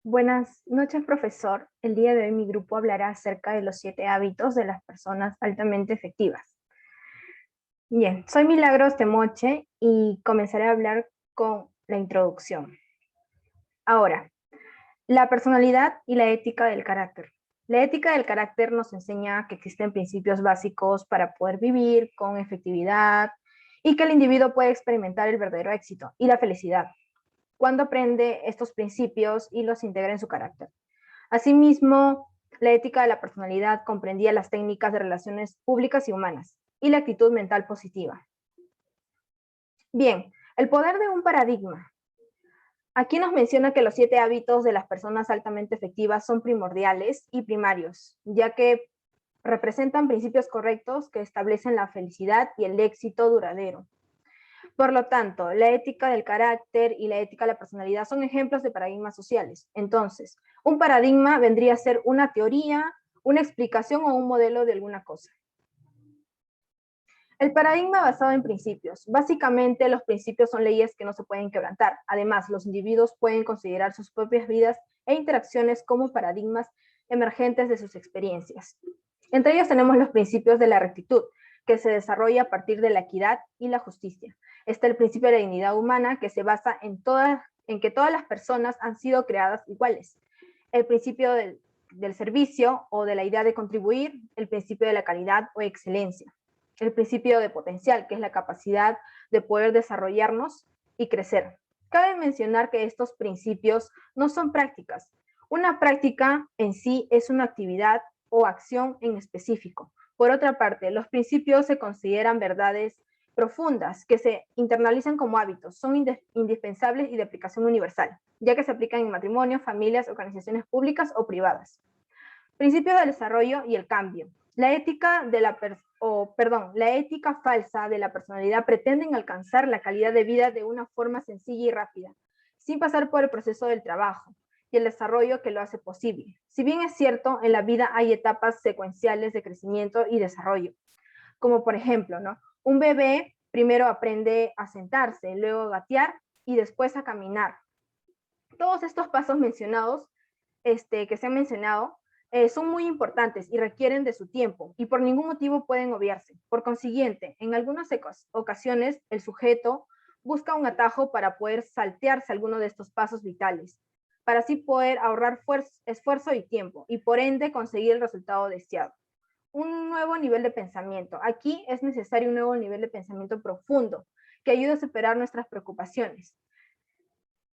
Buenas noches, profesor. El día de hoy mi grupo hablará acerca de los 7 hábitos de las personas altamente efectivas. Bien, soy Milagros Temoche y comenzaré a hablar con la introducción. Ahora, la personalidad y la ética del carácter. La ética del carácter nos enseña que existen principios básicos para poder vivir con efectividad y que el individuo puede experimentar el verdadero éxito y la felicidad cuando aprende estos principios y los integra en su carácter. Asimismo, la ética de la personalidad comprendía las técnicas de relaciones públicas y humanas y la actitud mental positiva. Bien, el poder de un paradigma. Aquí nos menciona que los 7 hábitos de las personas altamente efectivas son primordiales y primarios, ya que representan principios correctos que establecen la felicidad y el éxito duradero. Por lo tanto, la ética del carácter y la ética de la personalidad son ejemplos de paradigmas sociales. Entonces, un paradigma vendría a ser una teoría, una explicación o un modelo de alguna cosa. El paradigma basado en principios. Básicamente, los principios son leyes que no se pueden quebrantar. Además, los individuos pueden considerar sus propias vidas e interacciones como paradigmas emergentes de sus experiencias. Entre ellos tenemos los principios de la rectitud, que se desarrolla a partir de la equidad y la justicia. Está el principio de la dignidad humana, que se basa en que todas las personas han sido creadas iguales. El principio del servicio o de la idea de contribuir, el principio de la calidad o excelencia. El principio de potencial, que es la capacidad de poder desarrollarnos y crecer. Cabe mencionar que estos principios no son prácticas. Una práctica en sí es una actividad o acción en específico. Por otra parte, los principios se consideran verdades profundas que se internalizan como hábitos, son indispensables y de aplicación universal, ya que se aplican en matrimonios, familias, organizaciones públicas o privadas. Principios del desarrollo y el cambio. La ética falsa de la personalidad pretenden alcanzar la calidad de vida de una forma sencilla y rápida, sin pasar por el proceso del trabajo y el desarrollo que lo hace posible. Si bien es cierto, en la vida hay etapas secuenciales de crecimiento y desarrollo, como por ejemplo, ¿no? Un bebé primero aprende a sentarse, luego a gatear y después a caminar. Todos estos pasos mencionados, que se han mencionado, son muy importantes y requieren de su tiempo y por ningún motivo pueden obviarse. Por consiguiente, en algunas ocasiones el sujeto busca un atajo para poder saltearse alguno de estos pasos vitales, para así poder ahorrar esfuerzo y tiempo y por ende conseguir el resultado deseado. Un nuevo nivel de pensamiento. Aquí es necesario un nuevo nivel de pensamiento profundo que ayude a superar nuestras preocupaciones.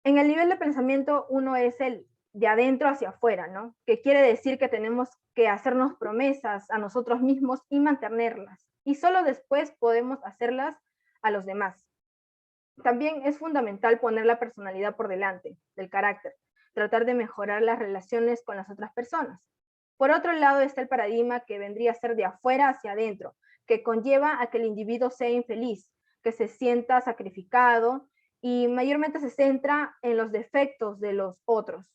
En el nivel de pensamiento uno es el de adentro hacia afuera, ¿no? Que quiere decir que tenemos que hacernos promesas a nosotros mismos y mantenerlas. Y solo después podemos hacerlas a los demás. También es fundamental poner la personalidad por delante del carácter, tratar de mejorar las relaciones con las otras personas. Por otro lado está el paradigma que vendría a ser de afuera hacia adentro, que conlleva a que el individuo sea infeliz, que se sienta sacrificado y mayormente se centra en los defectos de los otros.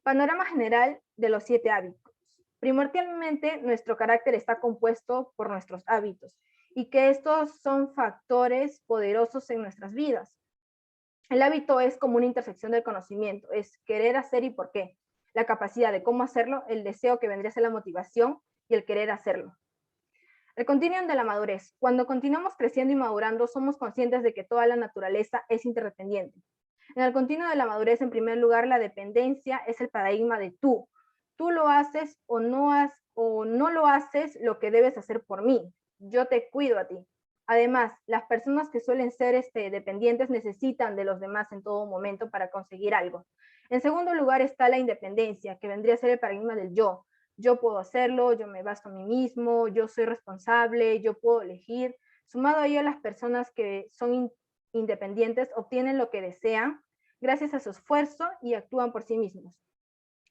Panorama general de los 7 hábitos. Primordialmente, nuestro carácter está compuesto por nuestros hábitos y que estos son factores poderosos en nuestras vidas. El hábito es como una intersección del conocimiento, es querer hacer y por qué, la capacidad de cómo hacerlo, el deseo que vendría a ser la motivación y el querer hacerlo. El continuum de la madurez. Cuando continuamos creciendo y madurando, somos conscientes de que toda la naturaleza es interdependiente. En el continuum de la madurez, en primer lugar, la dependencia es el paradigma de tú. Tú lo haces o no lo haces lo que debes hacer por mí. Yo te cuido a ti. Además, las personas que suelen ser dependientes necesitan de los demás en todo momento para conseguir algo. En segundo lugar está la independencia, que vendría a ser el paradigma del yo. Yo puedo hacerlo, yo me basto a mí mismo, yo soy responsable, yo puedo elegir. Sumado a ello, las personas que son independientes obtienen lo que desean gracias a su esfuerzo y actúan por sí mismos.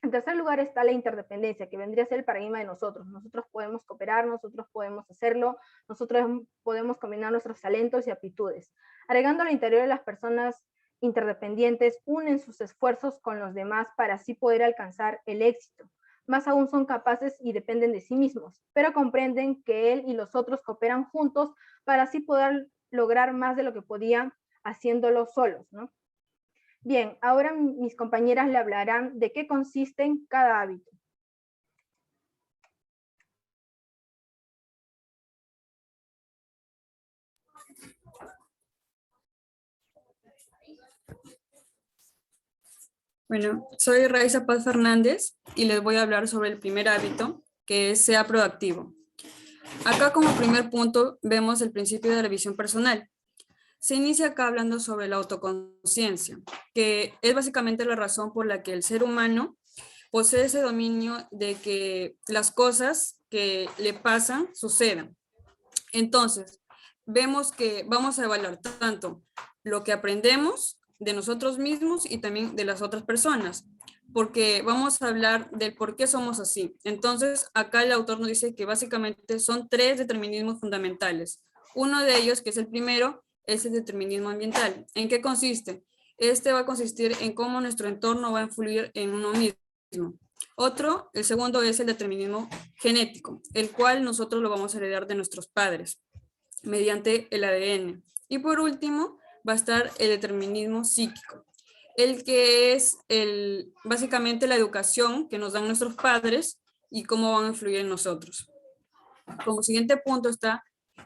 En tercer lugar está la interdependencia, que vendría a ser el paradigma de nosotros. Nosotros podemos cooperar, nosotros podemos hacerlo, nosotros podemos combinar nuestros talentos y aptitudes. Agregando al interior de las personas interdependientes, unen sus esfuerzos con los demás para así poder alcanzar el éxito. Más aún son capaces y dependen de sí mismos, pero comprenden que él y los otros cooperan juntos para así poder lograr más de lo que podían haciéndolo solos, ¿no? Bien, ahora mis compañeras le hablarán de qué consiste en cada hábito. Bueno, soy Raiza Paz Fernández y les voy a hablar sobre el primer hábito, que es sea proactivo. Acá como primer punto vemos el principio de la visión personal. Se inicia acá hablando sobre la autoconciencia, que es básicamente la razón por la que el ser humano posee ese dominio de que las cosas que le pasan sucedan. Entonces, vemos que vamos a evaluar tanto lo que aprendemos de nosotros mismos y también de las otras personas, porque vamos a hablar del por qué somos así. Entonces, acá el autor nos dice que básicamente son tres determinismos fundamentales. Uno de ellos, que es el primero, es el determinismo ambiental. ¿En qué consiste? Este va a consistir en cómo nuestro entorno va a influir en uno mismo. Otro, el segundo, es el determinismo genético, el cual nosotros lo vamos a heredar de nuestros padres mediante el ADN. Y por último, va a estar el determinismo psíquico, el que es básicamente la educación que nos dan nuestros padres y cómo van a influir en nosotros. Como siguiente punto está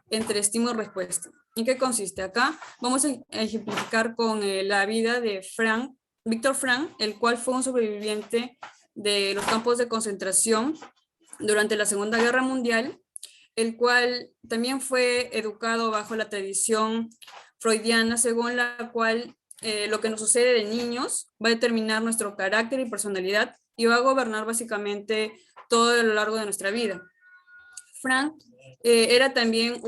entre estímulo y respuesta. ¿En qué consiste? Acá vamos a ejemplificar con la vida de Víctor Frank, el cual fue un sobreviviente de los campos de concentración durante la Segunda Guerra Mundial, el cual también fue educado bajo la tradición freudiana, según la cual lo que nos sucede de niños va a determinar nuestro carácter y personalidad y va a gobernar básicamente todo a lo largo de nuestra vida. Frank era también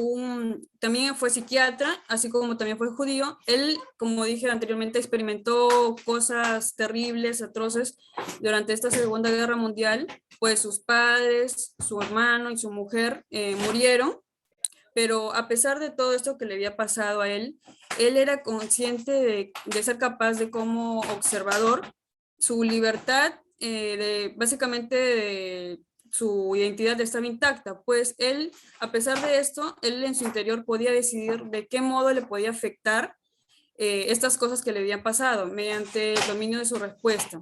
fue psiquiatra, así como también fue judío. Él, como dije anteriormente, experimentó cosas terribles, atroces durante esta Segunda Guerra Mundial, pues sus padres, su hermano y su mujer murieron, pero a pesar de todo esto que le había pasado a él era consciente de ser capaz de como observador, su libertad, básicamente de su identidad estaba intacta, pues él, a pesar de esto, él en su interior podía decidir de qué modo le podía afectar estas cosas que le habían pasado mediante el dominio de su respuesta,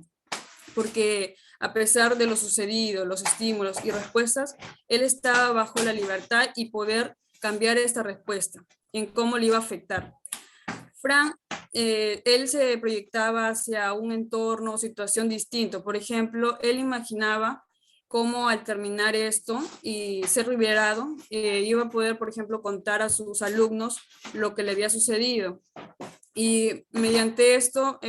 porque a pesar de lo sucedido, los estímulos y respuestas, él estaba bajo la libertad y poder cambiar esta respuesta en cómo le iba a afectar. Frank, él se proyectaba hacia un entorno o situación distinto. Por ejemplo, él imaginaba cómo al terminar esto y ser liberado, iba a poder, por ejemplo, contar a sus alumnos lo que le había sucedido. Y mediante esto,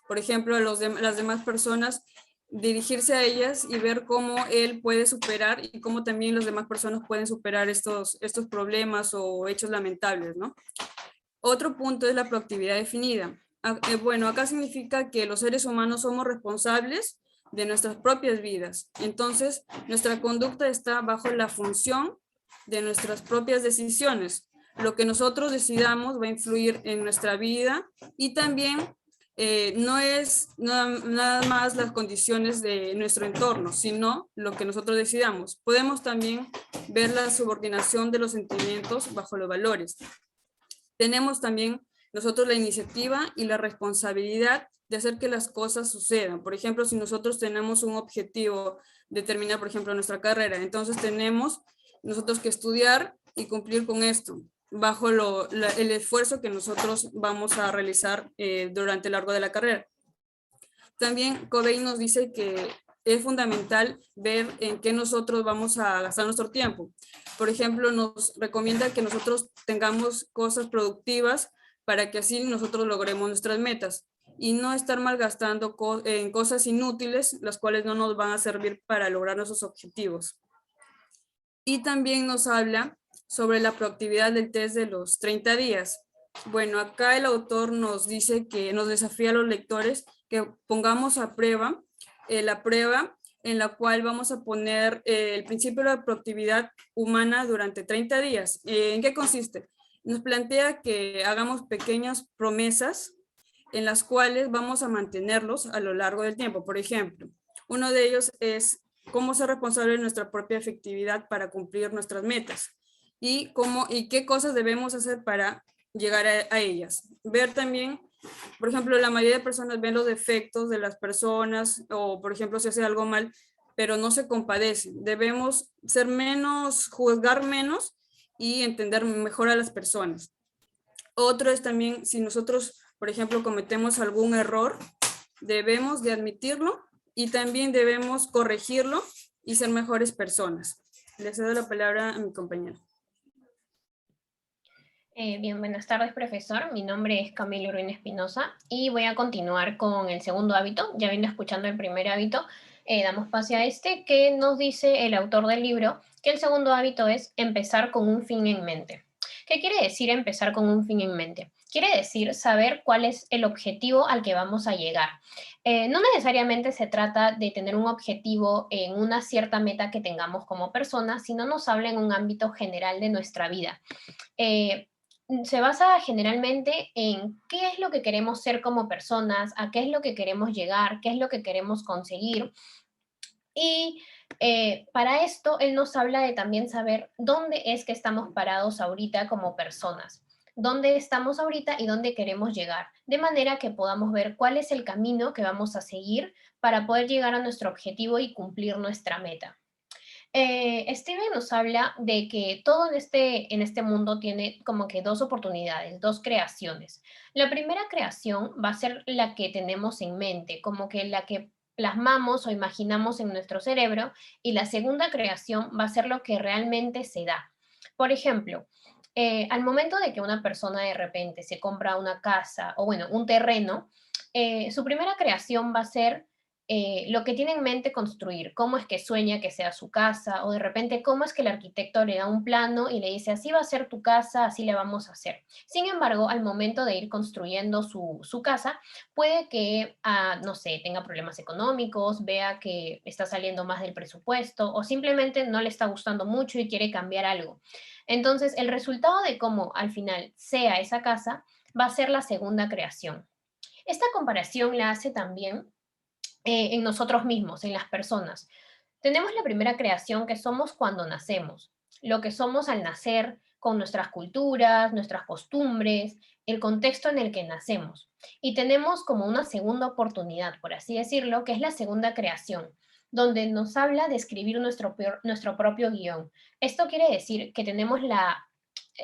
por ejemplo, las demás personas, dirigirse a ellas y ver cómo él puede superar y cómo también las demás personas pueden superar estos problemas o hechos lamentables, ¿no? Otro punto es la proactividad definida. Bueno, acá significa que los seres humanos somos responsables de nuestras propias vidas. Entonces, nuestra conducta está bajo la función de nuestras propias decisiones. Lo que nosotros decidamos va a influir en nuestra vida y también no es nada más las condiciones de nuestro entorno, sino lo que nosotros decidamos. Podemos también ver la subordinación de los sentimientos bajo los valores. Tenemos también nosotros la iniciativa y la responsabilidad de hacer que las cosas sucedan. Por ejemplo, si nosotros tenemos un objetivo de terminar, por ejemplo, nuestra carrera, entonces tenemos nosotros que estudiar y cumplir con esto, bajo el esfuerzo que nosotros vamos a realizar durante el largo de la carrera. También Covey nos dice que es fundamental ver en qué nosotros vamos a gastar nuestro tiempo. Por ejemplo, nos recomienda que nosotros tengamos cosas productivas para que así nosotros logremos nuestras metas y no estar malgastando en cosas inútiles, las cuales no nos van a servir para lograr nuestros objetivos. Y también nos habla sobre la proactividad del test de los 30 días. Bueno, acá el autor nos dice que nos desafía a los lectores que pongamos a prueba la prueba en la cual vamos a poner el principio de la proactividad humana durante 30 días. ¿En qué consiste? Nos plantea que hagamos pequeñas promesas en las cuales vamos a mantenerlos a lo largo del tiempo. Por ejemplo, uno de ellos es cómo ser responsable de nuestra propia efectividad para cumplir nuestras metas y qué cosas debemos hacer para llegar a ellas. Ver también Por ejemplo, la mayoría de personas ven los defectos de las personas o, por ejemplo, si hace algo mal, pero no se compadecen. Debemos ser menos, juzgar menos y entender mejor a las personas. Otro es también, si nosotros, por ejemplo, cometemos algún error, debemos de admitirlo y también debemos corregirlo y ser mejores personas. Le cedo la palabra a mi compañero. Bien, buenas tardes, profesor. Mi nombre es Camilo Ruin Espinosa y voy a continuar con el segundo hábito. Ya viendo escuchando el primer hábito, damos pase a este, que nos dice el autor del libro que el segundo hábito es empezar con un fin en mente. ¿Qué quiere decir empezar con un fin en mente? Quiere decir saber cuál es el objetivo al que vamos a llegar. No necesariamente se trata de tener un objetivo en una cierta meta que tengamos como personas, sino nos habla en un ámbito general de nuestra vida. Se basa generalmente en qué es lo que queremos ser como personas, a qué es lo que queremos llegar, qué es lo que queremos conseguir. Y para esto, él nos habla de también saber dónde es que estamos parados ahorita como personas, dónde estamos ahorita y dónde queremos llegar, de manera que podamos ver cuál es el camino que vamos a seguir para poder llegar a nuestro objetivo y cumplir nuestra meta. Steven nos habla de que todo en este mundo tiene como que dos oportunidades, dos creaciones. La primera creación va a ser la que tenemos en mente, como que la que plasmamos o imaginamos en nuestro cerebro, y la segunda creación va a ser lo que realmente se da. Por ejemplo, al momento de que una persona de repente se compra una casa o bueno, un terreno, su primera creación va a ser lo que tiene en mente construir, cómo es que sueña que sea su casa, o de repente cómo es que el arquitecto le da un plano y le dice, así va a ser tu casa, así le vamos a hacer. Sin embargo, al momento de ir construyendo su casa, puede que, no sé, tenga problemas económicos, vea que está saliendo más del presupuesto, o simplemente no le está gustando mucho y quiere cambiar algo. Entonces, el resultado de cómo al final sea esa casa va a ser la segunda creación. Esta comparación la hace también en nosotros mismos, en las personas. Tenemos la primera creación que somos cuando nacemos, lo que somos al nacer con nuestras culturas, nuestras costumbres, el contexto en el que nacemos. Y tenemos como una segunda oportunidad, por así decirlo, que es la segunda creación, donde nos habla de escribir nuestro propio guión. Esto quiere decir que tenemos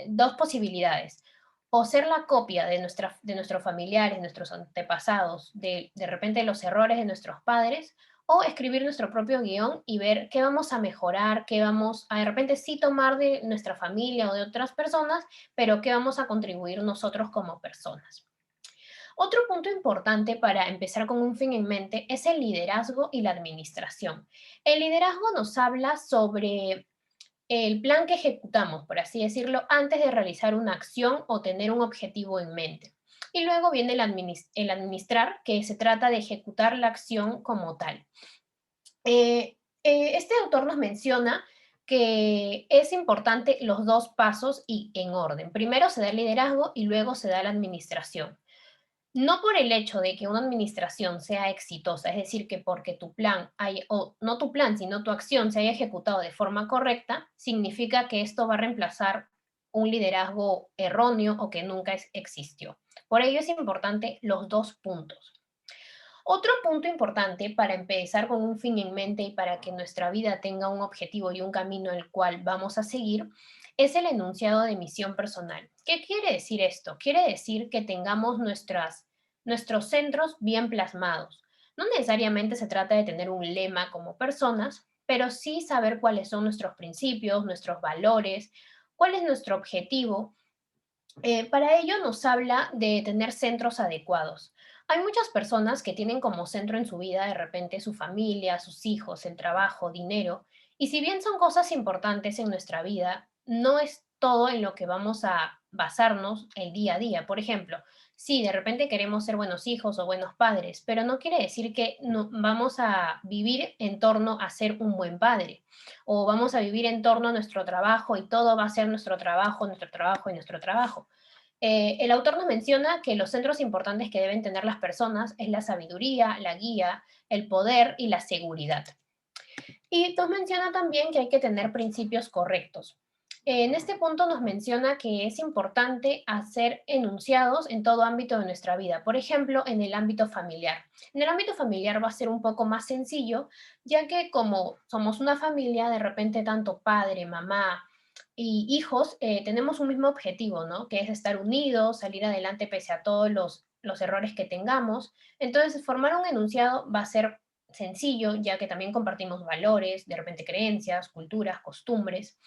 dos posibilidades: o ser la copia de nuestros familiares, nuestros antepasados, de repente los errores de nuestros padres, o escribir nuestro propio guión y ver qué vamos a mejorar, qué vamos a de repente sí tomar de nuestra familia o de otras personas, pero qué vamos a contribuir nosotros como personas. Otro punto importante para empezar con un fin en mente es el liderazgo y la administración. El liderazgo nos habla sobre el plan que ejecutamos, por así decirlo, antes de realizar una acción o tener un objetivo en mente. Y luego viene el administrar, que se trata de ejecutar la acción como tal. Este autor nos menciona que es importante los dos pasos y en orden. Primero se da el liderazgo y luego se da la administración. No por el hecho de que una administración sea exitosa, es decir, que porque tu plan, o no tu plan, sino tu acción se haya ejecutado de forma correcta, significa que esto va a reemplazar un liderazgo erróneo o que nunca existió. Por ello es importante los dos puntos. Otro punto importante para empezar con un fin en mente y para que nuestra vida tenga un objetivo y un camino el cual vamos a seguir es el enunciado de misión personal. ¿Qué quiere decir esto? Quiere decir que tengamos nuestros centros bien plasmados. No necesariamente se trata de tener un lema como personas, pero sí saber cuáles son nuestros principios, nuestros valores, cuál es nuestro objetivo. Para ello nos habla de tener centros adecuados. Hay muchas personas que tienen como centro en su vida de repente su familia, sus hijos, el trabajo, dinero, y si bien son cosas importantes en nuestra vida, no es todo en lo que vamos a basarnos el día a día. Por ejemplo, sí, de repente queremos ser buenos hijos o buenos padres, pero no quiere decir que no, vamos a vivir en torno a ser un buen padre, o vamos a vivir en torno a nuestro trabajo y todo va a ser nuestro trabajo, nuestro trabajo y nuestro trabajo. El autor nos menciona que los centros importantes que deben tener las personas es la sabiduría, la guía, el poder y la seguridad. Y nos menciona también que hay que tener principios correctos. En este punto nos menciona que es importante hacer enunciados en todo ámbito de nuestra vida. Por ejemplo, en el ámbito familiar. En el ámbito familiar va a ser un poco más sencillo, ya que como somos una familia, de repente tanto padre, mamá y hijos, tenemos un mismo objetivo, ¿no? Que es estar unidos, salir adelante pese a todos los errores que tengamos. Entonces, formar un enunciado va a ser sencillo, ya que también compartimos valores, de repente creencias, culturas, costumbres.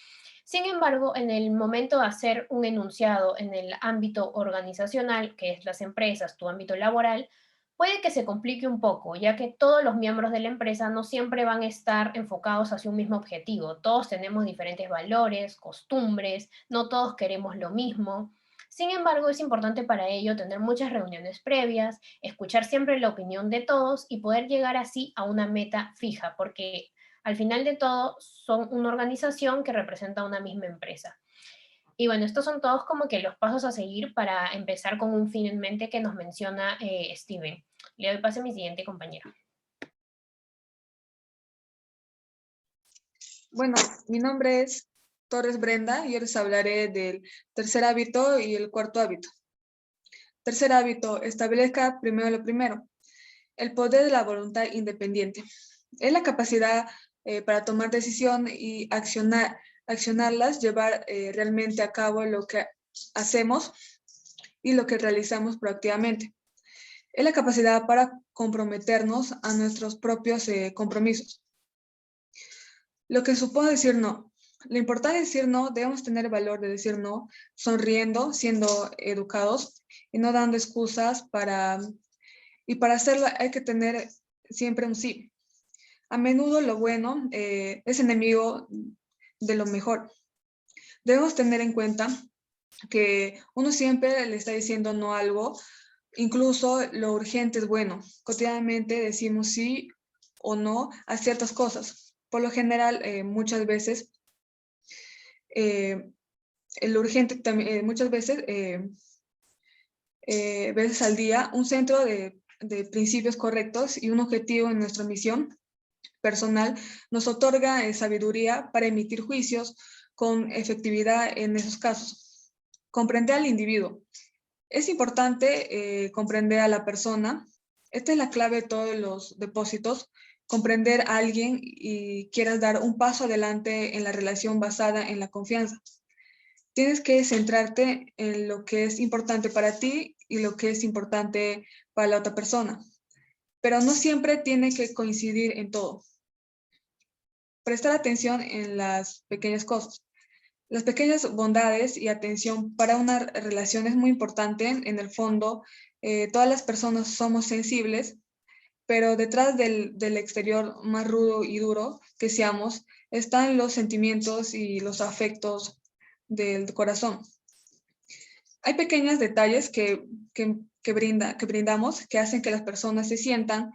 Sin embargo, en el momento de hacer un enunciado en el ámbito organizacional, que es las empresas, tu ámbito laboral, puede que se complique un poco, ya que todos los miembros de la empresa no siempre van a estar enfocados hacia un mismo objetivo. Todos tenemos diferentes valores, costumbres, no todos queremos lo mismo. Sin embargo, es importante para ello tener muchas reuniones previas, escuchar siempre la opinión de todos y poder llegar así a una meta fija, porque al final de todo son una organización que representa una misma empresa. Y bueno, estos son todos como que los pasos a seguir para empezar con un fin en mente que nos menciona Steven. Le doy paso a mi siguiente compañero. Bueno, mi nombre es Torres Brenda y yo les hablaré del tercer hábito y el cuarto hábito. Tercer hábito, establezca primero lo primero. El poder de la voluntad independiente. Es la capacidad para tomar decisión y accionarlas, llevar realmente a cabo lo que hacemos y lo que realizamos proactivamente. Es la capacidad para comprometernos a nuestros propios compromisos. Lo que supone decir no. Lo importante de decir no, debemos tener el valor de decir no, sonriendo, siendo educados y no dando excusas y para hacerlo hay que tener siempre un sí. A menudo lo bueno es enemigo de lo mejor. Debemos tener en cuenta que uno siempre le está diciendo no a algo, incluso lo urgente es bueno. Cotidianamente decimos sí o no a ciertas cosas. Por lo general, muchas veces, lo urgente también, muchas veces, veces al día, un centro de principios correctos y un objetivo en nuestra misión personal nos otorga sabiduría para emitir juicios con efectividad en esos casos. Comprender al individuo. Es importante comprender a la persona. Esta es la clave de todos los depósitos. Comprender a alguien y quieras dar un paso adelante en la relación basada en la confianza. Tienes que centrarte en lo que es importante para ti y lo que es importante para la otra persona. Pero no siempre tiene que coincidir en todo. Prestar atención en las pequeñas cosas. Las pequeñas bondades y atención para una relación es muy importante. En el fondo, todas las personas somos sensibles, pero detrás del exterior más rudo y duro que seamos, están los sentimientos y los afectos del corazón. Hay pequeños detalles que brindamos que hacen que las personas se sientan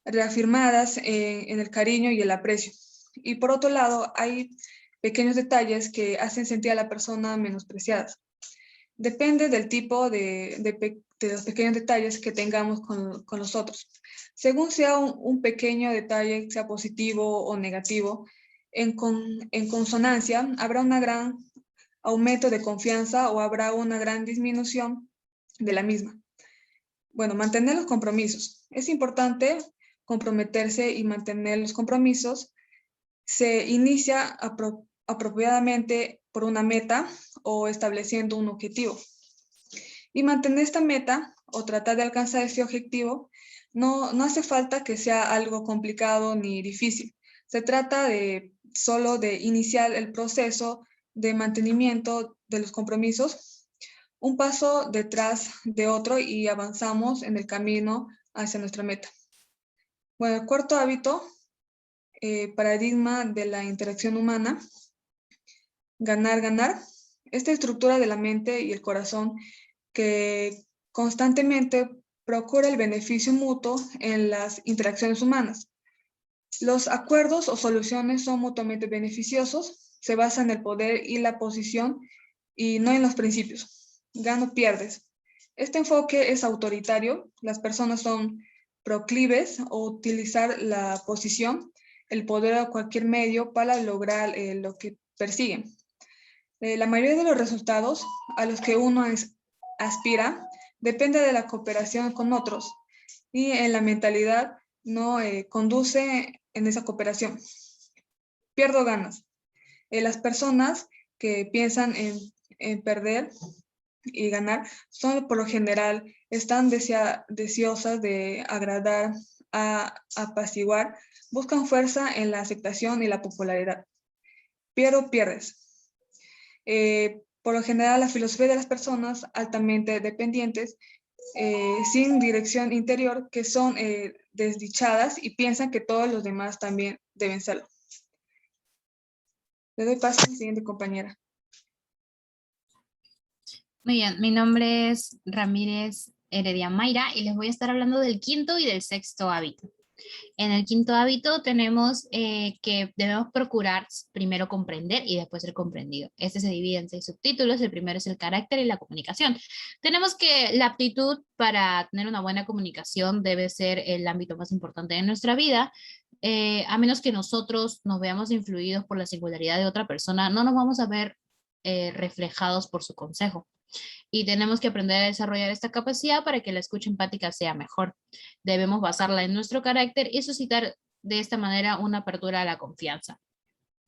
reafirmadas en el cariño y el aprecio. Y por otro lado, hay pequeños detalles que hacen sentir a la persona menospreciada. Depende del tipo de los pequeños detalles que tengamos con los otros. Según sea un pequeño detalle, sea positivo o negativo, en consonancia habrá un gran aumento de confianza o habrá una gran disminución de la misma. Bueno, mantener los compromisos. Es importante comprometerse y mantener los compromisos. Se inicia apropiadamente por una meta o estableciendo un objetivo. Y mantener esta meta o tratar de alcanzar ese objetivo no hace falta que sea algo complicado ni difícil. Se trata solo de iniciar el proceso de mantenimiento de los compromisos, un paso detrás de otro y avanzamos en el camino hacia nuestra meta. Bueno, el cuarto hábito, paradigma de la interacción humana, ganar, ganar. Esta estructura de la mente y el corazón que constantemente procura el beneficio mutuo en las interacciones humanas. Los acuerdos o soluciones son mutuamente beneficiosos, se basan en el poder y la posición y no en los principios. Gano, pierdes. Este enfoque es autoritario, las personas son proclives a utilizar la posición, el poder o cualquier medio para lograr lo que persiguen. La mayoría de los resultados a los que uno aspira depende de la cooperación con otros y en la mentalidad no conduce en esa cooperación. Pierdo ganas. Las personas que piensan en perder y ganar son por lo general están deseosas de agradar, apaciguar, buscan fuerza en la aceptación y la popularidad. Pierdes. Por lo general, la filosofía de las personas altamente dependientes, sin dirección interior, que son desdichadas y piensan que todos los demás también deben serlo. Le doy paso a mi siguiente compañera. Muy bien, mi nombre es Ramírez Heredia Mayra y les voy a estar hablando del quinto y del sexto hábito. En el quinto hábito tenemos que debemos procurar primero comprender y después ser comprendido. Este se divide en 6 subtítulos. El primero es el carácter y la comunicación. Tenemos que la aptitud para tener una buena comunicación debe ser el ámbito más importante de nuestra vida. A menos que nosotros nos veamos influidos por la singularidad de otra persona, no nos vamos a ver reflejados por su consejo. Y tenemos que aprender a desarrollar esta capacidad para que la escucha empática sea mejor. Debemos basarla en nuestro carácter y suscitar de esta manera una apertura a la confianza.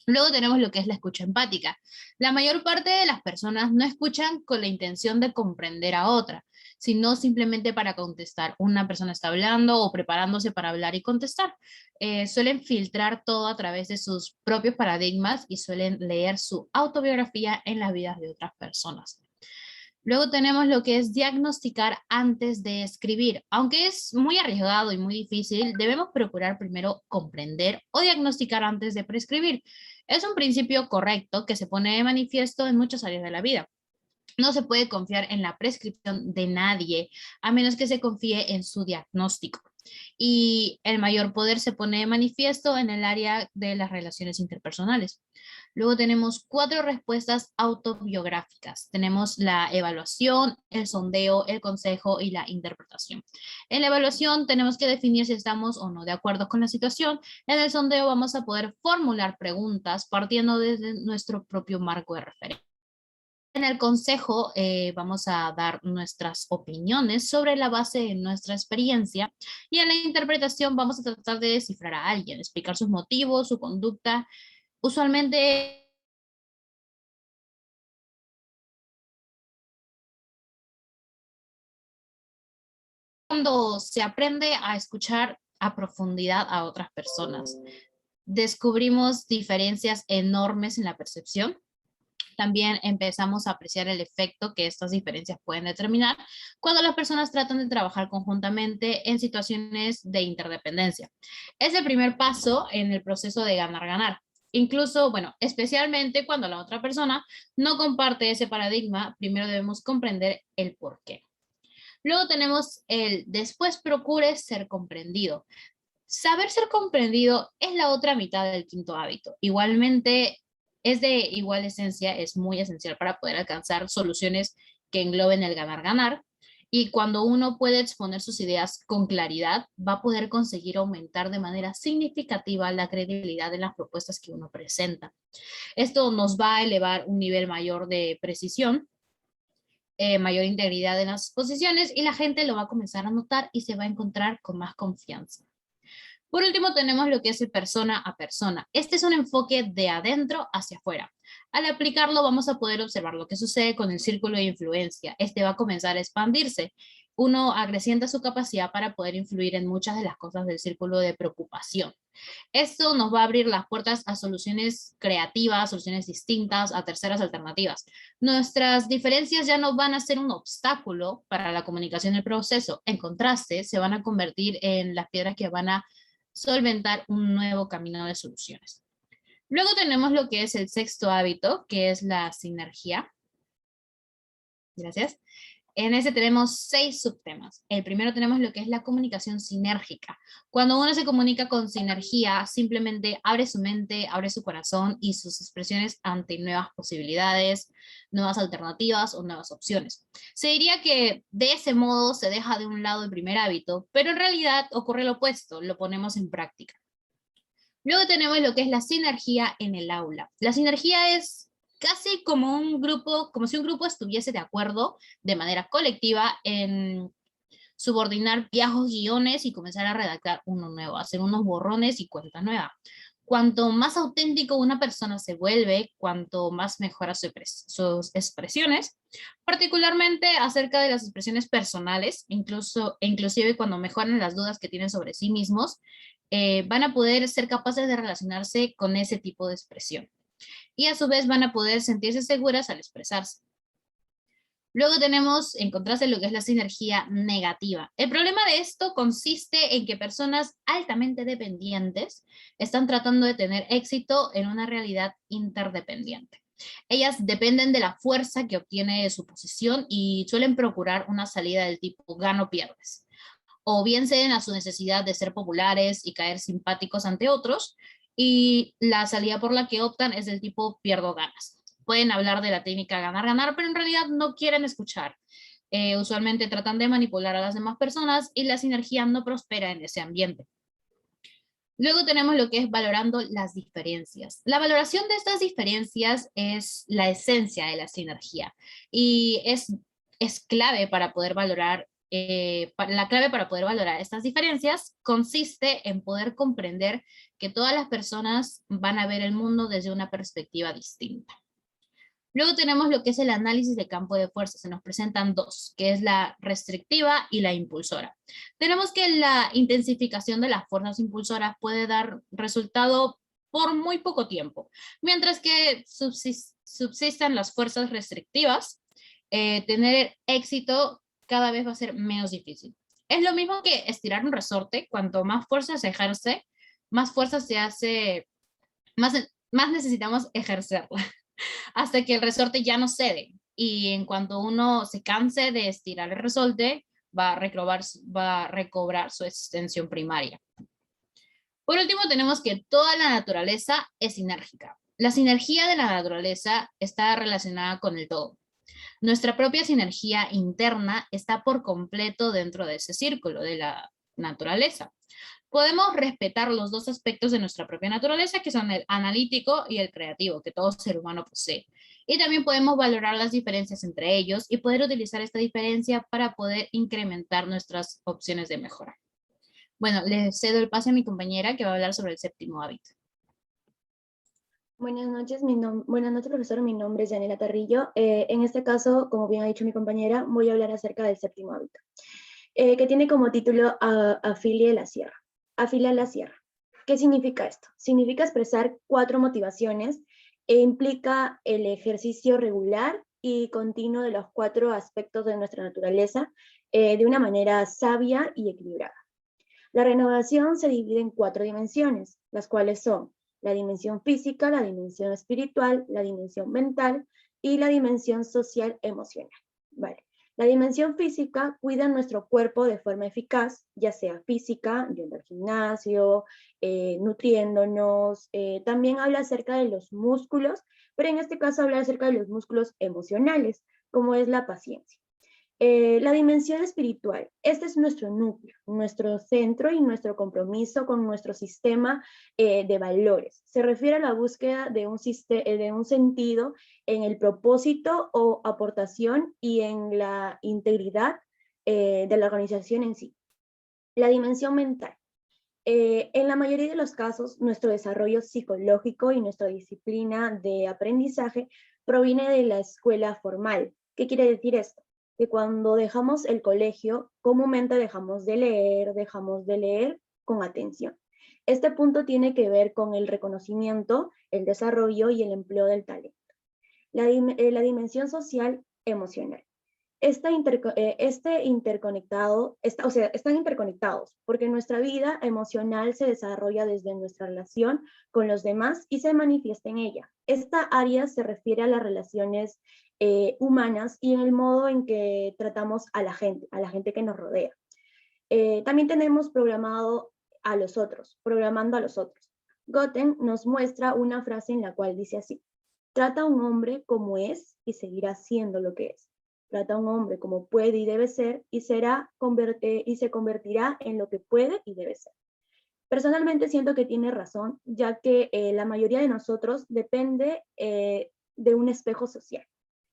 Luego tenemos lo que es la escucha empática. La mayor parte de las personas no escuchan con la intención de comprender a otra, sino simplemente para contestar. Una persona está hablando o preparándose para hablar y contestar. Suelen filtrar todo a través de sus propios paradigmas y suelen leer su autobiografía en las vidas de otras personas. Luego tenemos lo que es diagnosticar antes de escribir. Aunque es muy arriesgado y muy difícil, debemos procurar primero comprender o diagnosticar antes de prescribir. Es un principio correcto que se pone de manifiesto en muchas áreas de la vida. No se puede confiar en la prescripción de nadie, a menos que se confíe en su diagnóstico. Y el mayor poder se pone de manifiesto en el área de las relaciones interpersonales. Luego tenemos 4 respuestas autobiográficas. Tenemos la evaluación, el sondeo, el consejo y la interpretación. En la evaluación tenemos que definir si estamos o no de acuerdo con la situación. En el sondeo vamos a poder formular preguntas partiendo desde nuestro propio marco de referencia. En el consejo vamos a dar nuestras opiniones sobre la base de nuestra experiencia y en la interpretación vamos a tratar de descifrar a alguien, explicar sus motivos, su conducta. Usualmente cuando se aprende a escuchar a profundidad a otras personas, descubrimos diferencias enormes en la percepción. También empezamos a apreciar el efecto que estas diferencias pueden determinar cuando las personas tratan de trabajar conjuntamente en situaciones de interdependencia. Es el primer paso en el proceso de ganar-ganar. Incluso, bueno, especialmente cuando la otra persona no comparte ese paradigma, primero debemos comprender el por qué. Luego tenemos el después procure ser comprendido. Saber ser comprendido es la otra mitad del quinto hábito. Igualmente, es de igual esencia, es muy esencial para poder alcanzar soluciones que engloben el ganar-ganar. Y cuando uno puede exponer sus ideas con claridad, va a poder conseguir aumentar de manera significativa la credibilidad de las propuestas que uno presenta. Esto nos va a elevar un nivel mayor de precisión, mayor integridad en las posiciones y la gente lo va a comenzar a notar y se va a encontrar con más confianza. Por último, tenemos lo que es el persona a persona. Este es un enfoque de adentro hacia afuera. Al aplicarlo, vamos a poder observar lo que sucede con el círculo de influencia. Este va a comenzar a expandirse. Uno acrecienta su capacidad para poder influir en muchas de las cosas del círculo de preocupación. Esto nos va a abrir las puertas a soluciones creativas, soluciones distintas, a terceras alternativas. Nuestras diferencias ya no van a ser un obstáculo para la comunicación del proceso. En contraste, se van a convertir en las piedras que van a solventar un nuevo camino de soluciones. Luego tenemos lo que es el sexto hábito, que es la sinergia. Gracias. En ese tenemos 6 subtemas. El primero tenemos lo que es la comunicación sinérgica. Cuando uno se comunica con sinergia, simplemente abre su mente, abre su corazón y sus expresiones ante nuevas posibilidades, nuevas alternativas o nuevas opciones. Se diría que de ese modo se deja de un lado el primer hábito, pero en realidad ocurre lo opuesto, lo ponemos en práctica. Luego tenemos lo que es la sinergia en el aula. La sinergia es casi como un grupo, como si un grupo estuviese de acuerdo de manera colectiva en subordinar viejos guiones y comenzar a redactar uno nuevo, hacer unos borrones y cuenta nueva. Cuanto más auténtico una persona se vuelve, cuanto más mejora sus expresiones, particularmente acerca de las expresiones personales, inclusive cuando mejoran las dudas que tienen sobre sí mismos, van a poder ser capaces de relacionarse con ese tipo de expresión. Y a su vez van a poder sentirse seguras al expresarse. Luego tenemos, en contraste, lo que es la sinergia negativa. El problema de esto consiste en que personas altamente dependientes están tratando de tener éxito en una realidad interdependiente. Ellas dependen de la fuerza que obtiene de su posición y suelen procurar una salida del tipo gano-pierdes. O bien ceden a su necesidad de ser populares y caer simpáticos ante otros, y la salida por la que optan es del tipo pierdo-ganas. Pueden hablar de la técnica ganar-ganar, pero en realidad no quieren escuchar. Usualmente tratan de manipular a las demás personas y la sinergia no prospera en ese ambiente. Luego tenemos lo que es valorando las diferencias. La valoración de estas diferencias es la esencia de la sinergia y es clave para poder valorar. La clave para poder valorar estas diferencias consiste en poder comprender que todas las personas van a ver el mundo desde una perspectiva distinta. Luego tenemos lo que es el análisis de campo de fuerza. Se nos presentan dos, que es la restrictiva y la impulsora. Tenemos que la intensificación de las fuerzas impulsoras puede dar resultado por muy poco tiempo, mientras que subsistan las fuerzas restrictivas, tener éxito cada vez va a ser menos difícil. Es lo mismo que estirar un resorte. Cuanto más fuerza se ejerce, más fuerza se hace, más necesitamos ejercerla hasta que el resorte ya no cede. Y en cuanto uno se canse de estirar el resorte, va a recobrar su extensión primaria. Por último, tenemos que toda la naturaleza es sinérgica. La sinergia de la naturaleza está relacionada con el todo. Nuestra propia sinergia interna está por completo dentro de ese círculo de la naturaleza. Podemos respetar los dos aspectos de nuestra propia naturaleza, que son el analítico y el creativo, que todo ser humano posee. Y también podemos valorar las diferencias entre ellos y poder utilizar esta diferencia para poder incrementar nuestras opciones de mejora. Bueno, le cedo el pase a mi compañera que va a hablar sobre el séptimo hábito. Buenas noches, profesor. Mi nombre es Yanela Tarrillo. En este caso, como bien ha dicho mi compañera, voy a hablar acerca del séptimo hábito, que tiene como título Afilie la sierra. Afilar la sierra. ¿Qué significa esto? Significa expresar 4 motivaciones e implica el ejercicio regular y continuo de los 4 aspectos de nuestra naturaleza de una manera sabia y equilibrada. La renovación se divide en 4 dimensiones, las cuales son la dimensión física, la dimensión espiritual, la dimensión mental y la dimensión social emocional. Vale. La dimensión física cuida nuestro cuerpo de forma eficaz, ya sea física, yendo al gimnasio, nutriéndonos. También habla acerca de los músculos, pero en este caso habla acerca de los músculos emocionales, como es la paciencia. La dimensión espiritual, este es nuestro núcleo, nuestro centro y nuestro compromiso con nuestro sistema de valores. Se refiere a la búsqueda de un sentido en el propósito o aportación y en la integridad de la organización en sí. La dimensión mental. En la mayoría de los casos, nuestro desarrollo psicológico y nuestra disciplina de aprendizaje proviene de la escuela formal. ¿Qué quiere decir esto? Que cuando dejamos el colegio, comúnmente dejamos de leer con atención. Este punto tiene que ver con el reconocimiento, el desarrollo y el empleo del talento. La dimensión social emocional. Están interconectados, porque nuestra vida emocional se desarrolla desde nuestra relación con los demás y se manifiesta en ella. Esta área se refiere a las relaciones humanas y en el modo en que tratamos a la gente que nos rodea. También tenemos programando a los otros. Goethe nos muestra una frase en la cual dice así: trata a un hombre como es y seguirá siendo lo que es. Trata a un hombre como puede y debe ser y se convertirá en lo que puede y debe ser. Personalmente siento que tiene razón, ya que la mayoría de nosotros depende de un espejo social.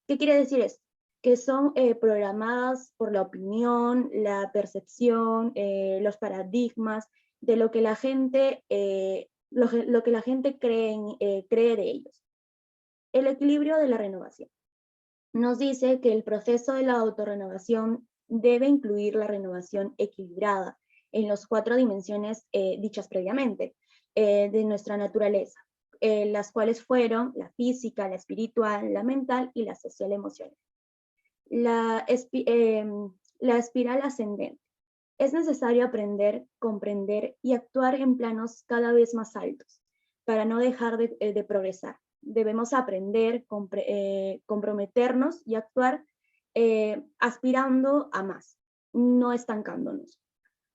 ¿Qué quiere decir esto? Que son programadas por la opinión, la percepción, los paradigmas de lo que la gente, lo que la gente cree de ellos. El equilibrio de la renovación. Nos dice que el proceso de la autorrenovación debe incluir la renovación equilibrada en las 4 dimensiones dichas previamente de nuestra naturaleza, las cuales fueron la física, la espiritual, la mental y la social emocional. La espiral ascendente. Es necesario aprender, comprender y actuar en planos cada vez más altos para no dejar de progresar. Debemos aprender, comprometernos y actuar aspirando a más, no estancándonos.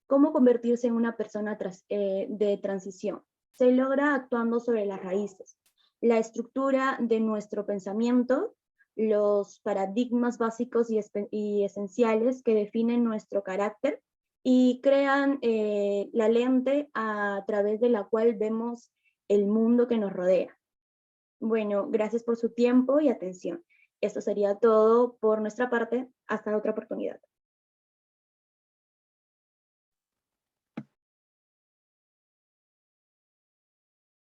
¿Cómo convertirse en una persona de transición? Se logra actuando sobre las raíces, la estructura de nuestro pensamiento, los paradigmas básicos y esenciales que definen nuestro carácter y crean la lente a través de la cual vemos el mundo que nos rodea. Bueno, gracias por su tiempo y atención. Esto sería todo por nuestra parte. Hasta otra oportunidad.